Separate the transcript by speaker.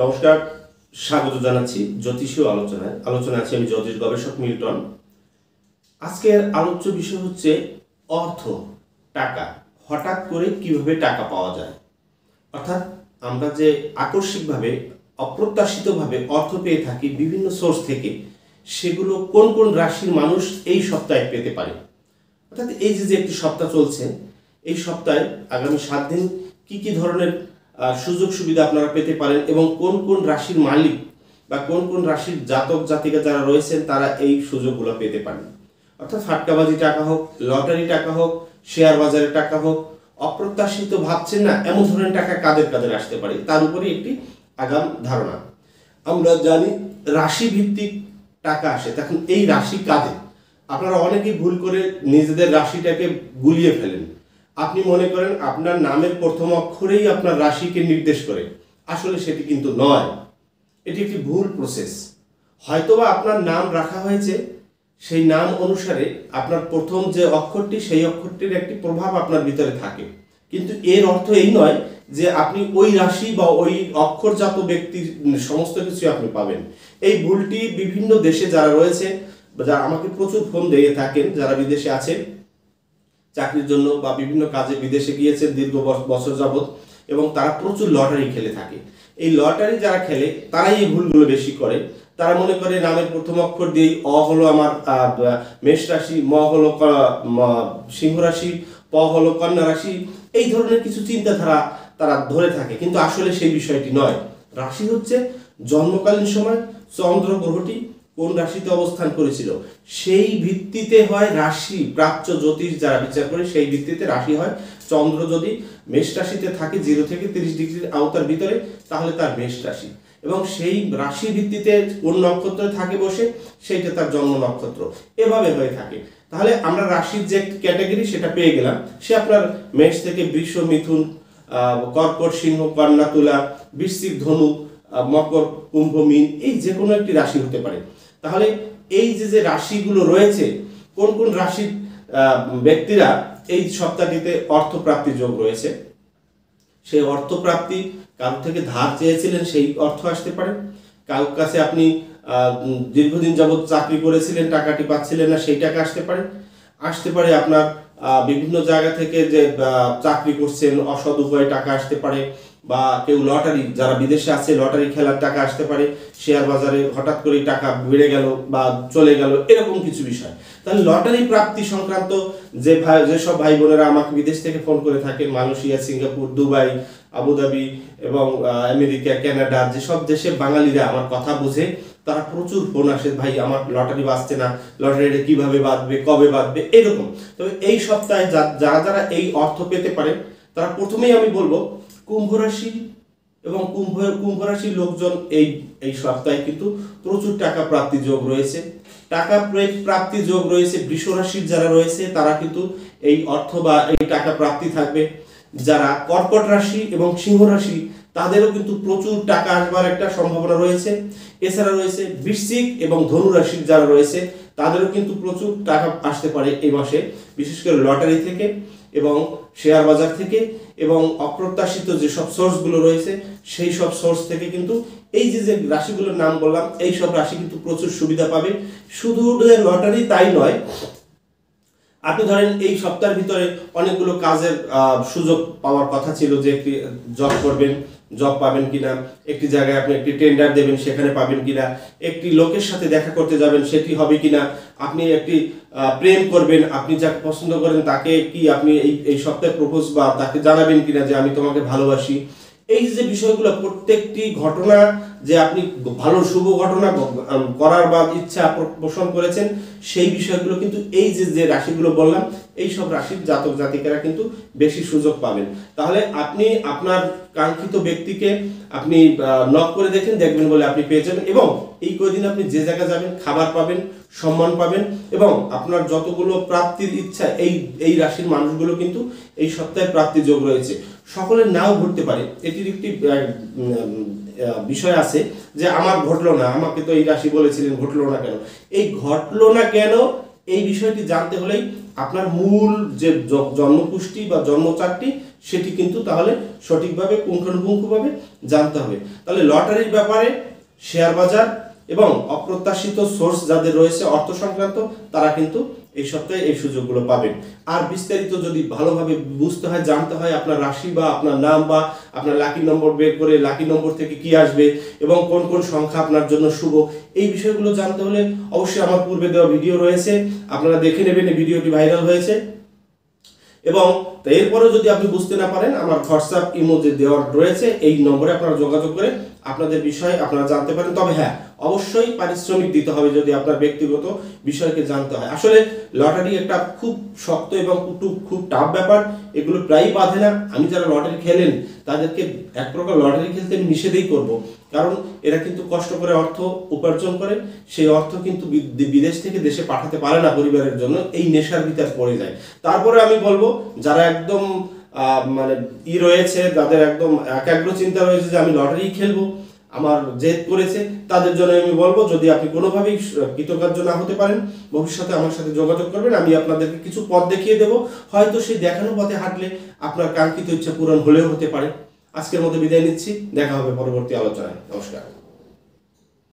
Speaker 1: নমস্কার, স্বাগত জানাচ্ছি জ্যোতিষীয় আলোচনায় আছি আমি জ্যোতিষ গবেষক মিল্টন। আজকের আলোচ্য বিষয় হচ্ছে অর্থ, টাকা। হঠাৎ করে কিভাবে টাকা পাওয়া যায়, অর্থাৎ আমরা যে আকস্মিকভাবে অপ্রত্যাশিতভাবে অর্থ পেয়ে থাকি বিভিন্ন সোর্স থেকে, সেগুলো কোন কোন রাশির মানুষ এই সপ্তাহে পেতে পারে। অর্থাৎ এই যে একটি সপ্তাহ চলছে, এই সপ্তাহে আগামী 7 দিন কি কি ধরনের সুযোগ সুবিধা আপনারা পেতে পারেন এবং কোন কোন রাশির মালিক বা কোন কোন রাশির জাতক জাতিকা যারা রয়েছেন তারা এই সুযোগগুলো পেতে পারেন। অর্থাৎ ফাটকাবাজি টাকা হোক, লটারি টাকা হোক, শেয়ার বাজারের টাকা হোক, অপ্রত্যাশিত ভাবছেন না এমন ধরনের টাকা কাদের কাদের আসতে পারে তার উপরে একটি আগাম ধারণা। আমরা জানি রাশি ভিত্তিক টাকা আসে, তখন এই রাশি কাদের? আপনারা অনেকেই ভুল করে নিজেদের রাশিটাকে গুলিয়ে ফেলেন। আপনি মনে করেন আপনার নামের প্রথম অক্ষরেই আপনার রাশিকে নির্দেশ করে, আসলে সেটি কিন্তু নয়। এটি একটি ভুল প্রসেস। হয়তোবা আপনার নাম রাখা হয়েছে, সেই নাম অনুসারে আপনার প্রথম যে অক্ষরটি, সেই অক্ষরটির একটি প্রভাব আপনার ভিতরে থাকে, কিন্তু এর অর্থ এই নয় যে আপনি ওই রাশি বা ওই অক্ষরজাত ব্যক্তির সমস্ত কিছু আপনি পাবেন। এই ভুলটি বিভিন্ন দেশে যারা রয়েছে, যারা আমাকে প্রচুর ফোন দিয়ে থাকেন, যারা বিদেশে আছেন চাকরির জন্য বা বিভিন্ন কাজে বিদেশে গিয়েছেন দীর্ঘ বছর যাবত, এবং তারা প্রচুর লটারি খেলে থাকে। এই লটারি যারা খেলে তারাই এই ভুলগুলো বেশি করে। তারা মনে করে নামের প্রথম অক্ষর দিয়েই অ হলো আমার মেষ রাশি, ম হলো সিংহ রাশি, প হলো কন্যা রাশি, এই ধরনের কিছু চিন্তাধারা তারা ধরে থাকে, কিন্তু আসলে সেই বিষয়টি নয়। রাশি হচ্ছে জন্মকালীন সময় চন্দ্র গ্রহটি কোন রাশিতে অবস্থান করেছিল সেই ভিত্তিতে হয় রাশি। প্রাচ্য জ্যোতিষ যারা বিচার করে সেই ভিত্তিতে রাশি হয়। চন্দ্র যদি মেষ রাশিতে থাকে 0 থেকে 30 ডিগ্রির আওতার ভিতরে, তাহলে তার মেষ রাশি, এবং সেই রাশি ভিত্তিতে কোন নক্ষত্রে থাকে বসে সেইটা তার জন্ম নক্ষত্র, এভাবে হয়ে থাকে। তাহলে আমরা রাশির যে ক্যাটাগরি সেটা পেয়ে গেলাম। সে আপনার মেষ থেকে বৃষ, মিথুন, কর্কট, সিংহ, কন্যা, তুলা, বৃশ্চিক, ধনু, মকর, কুম্ভ, মীন, এই যে কোনো একটি রাশি হতে পারে। তাহলে এই যে রাশিগুলো রয়েছে, কোন কোন রাশির ব্যক্তিরা এই সপ্তাহটিতে অর্থপ্রাপ্তির যোগ রয়েছে, সেই অর্থপ্রাপ্তি কারোর থেকে ধার চেয়েছিলেন সেই অর্থ আসতে পারে। কারোর কাছে আপনি দীর্ঘদিন যাবৎ চাকরি করেছিলেন, টাকাটি পাচ্ছিলেন না, সেই টাকা আসতে পারে। আপনার বিভিন্ন জায়গা থেকে যে চাকরি করছেন অসৎ উপায়ে টাকা আসতে পারে, বা কেউ লটারি, যারা বিদেশে আছে লটারি খেলার টাকা আসতে পারে। শেয়ার বাজারে হঠাৎ করে টাকা বেড়ে গেল বা চলে গেল, এরকম কিছু বিষয়। তাহলে লটারি প্রাপ্তি সংক্রান্ত যেসব ভাই বোনেরা আমাকে বিদেশ থেকে ফোন করে থাকেন, মালয়েশিয়া, সিঙ্গাপুর, দুবাই, আবুধাবি এবং আমেরিকা, কানাডা, যেসব দেশে বাঙালিরা আমার কথা বুঝে, তারা প্রচুর ফোন আসে, ভাই আমার লটারি বাজছে না, লটারিটা কিভাবে বাঁধবে, কবে বাঁধবে, এরকম। তবে এই সপ্তাহে যারা যারা এই অর্থ পেতে পারে, তারা প্রথমেই আমি বলবো কুম্ভ রাশি এবং কুম্ভ রাশির লোকজন এই সপ্তাহে কিন্তু প্রচুর টাকা প্রাপ্তি যোগ রয়েছে। টাকা প্রাপ্তি যোগ রয়েছে। বৃষ রাশির যারা রয়েছে তারা কিন্তু এই অর্থ বা এই টাকা প্রাপ্তি থাকবে। যারা কর্কট রাশি এবং সিংহ রাশি, তাদেরও কিন্তু প্রচুর টাকা আসবার একটা সম্ভাবনা রয়েছে। এছাড়া রয়েছে বৃশ্চিক এবং ধনু রাশির যারা রয়েছে, তাদেরও কিন্তু প্রচুর টাকা আসতে পারে এই মাসে, বিশেষ করে লটারি থেকে এবং শেয়ার বাজার থেকে, এবং অপ্রত্যাশিত যেসব সোর্সগুলো রয়েছে সেই সব সোর্স থেকে কিন্তু এই যে রাশিগুলোর নাম বললাম, এই সব রাশি কিন্তু প্রচুর সুবিধা পাবে। শুধু লটারি তাই নয়, আপনি ধরেন এই সপ্তাহের ভিতরে অনেকগুলো কাজের সুযোগ পাওয়ার কথা ছিল, যে একটি জব করবেন, জব পাবেন কিনা, একটি জায়গায় আপনি একটি টেন্ডার দেবেন, সেখানে পাবেন কিনা, একটি লোকের সাথে দেখা করতে যাবেন, সেটি হবে কিনা, আপনি একটি প্রেম করবেন, আপনি যাকে পছন্দ করেন তাকে কি আপনি এই সপ্তাহে প্রপোজ বা তাকে জানাবেন কিনা যে আমি তোমাকে ভালোবাসি। এই যে বিষয়গুলো, প্রত্যেকটি ঘটনা যে আপনি ভালো শুভ ঘটনা করার বা ইচ্ছা পোষণ করেছেন, সেই বিষয়গুলো কিন্তু এই যে রাশিগুলো বললাম, এই সব রাশির জাতক জাতিকারা কিন্তু বেশি সুযোগ পাবেন। তাহলে আপনি আপনার কাঙ্ক্ষিত ব্যক্তিকে আপনি নক করে দেখবেন বলে আপনি পেয়ে যাবেন, এবং এই কয়দিন আপনি যে জায়গায় যাবেন খাবার পাবেন, সম্মান পাবেন, এবং আপনার যতগুলো প্রাপ্তির ইচ্ছা এই রাশির মানুষগুলো কিন্তু এই সপ্তাহে প্রাপ্তি যোগ রয়েছে। সকলের নাও ঘটতে পারে, এটির একটি বিষয় আছে যে আমার ঘটলো না, আমাকে তো এই রাশি বলেছিলেন, ঘটলো না কেন? এই ঘটলো না কেন এই বিষয়টি জানতে হলেই আপনার মূল যে জন্মকুষ্টি বা জন্মচারটি সেটি কিন্তু তাহলে সঠিকভাবে পুঙ্খানুপুঙ্খভাবে জানতে হবে। তাহলে লটারির ব্যাপারে শেয়ার বাজার এবং অপ্রত্যাশিত সোর্স যাদের রয়েছে অর্থ সংক্রান্ত, তারা কিন্তু এই সপ্তাহে এই সুযোগগুলো পাবেন। আর বিস্তারিত যদি ভালোভাবে বুঝতে হয়, জানতে হয়, আপনার রাশি বা আপনার নাম বা আপনার লাকি নম্বর বের করে লাকি নম্বর থেকে কি আসবে এবং কোন কোন সংখ্যা আপনার জন্য শুভ, এই বিষয়গুলো জানতে হলে অবশ্যই আমার পূর্বে দেওয়া ভিডিও রয়েছে, আপনারা দেখে নেবেন। এই ভিডিওটি ভাইরাল হয়েছে। এবং এরপরেও যদি আপনি বুঝতে না পারেন, আমার হোয়াটসঅ্যাপ ইমো যে দেওয়া রয়েছে, এই নম্বরে আপনারা যোগাযোগ করে আপনাদের বিষয় আপনারা জানতে পারেন। তবে হ্যাঁ, অবশ্যই পারিশ্রমিক দিতে হবে যদি আপনার ব্যক্তিগত বিষয়কে জানতে হয়। আসলে লটারি একটা খুব শক্ত এবং খুব টাফ ব্যাপার, এগুলো প্রায়ই বাধে না। আমি যারা লটারি খেলেন তাদেরকে এক প্রকার লটারি খেলতে আমি নিষেধই করব, কারণ এরা কিন্তু কষ্ট করে অর্থ উপার্জন করে, সেই অর্থ কিন্তু বিদেশ থেকে দেশে পাঠাতে পারে না পরিবারের জন্য, এই নেশার ভিতর পড়ে যায়। তারপরে আমি বলবো যারা একদম মানে রয়েছে, যাদের একদম একাগ্র চিন্তা রয়েছে যে আমি লটারি খেলবো, আমার জেদ করেছে, তাদের জন্য আমি বলবো যদি আপনি কোনোভাবেই কৃতকার্য না হতে পারেন, ভবিষ্যতে আমার সাথে যোগাযোগ করবেন। আমি আপনাদেরকে কিছু পথ দেখিয়ে দেবো, হয়তো সেই দেখানো পথে হাঁটলে আপনার কাঙ্ক্ষিত ইচ্ছা পূরণ হলেও হতে পারে। আজকের মতো বিদায় নিচ্ছি, দেখা হবে পরবর্তী আলোচনায়। নমস্কার।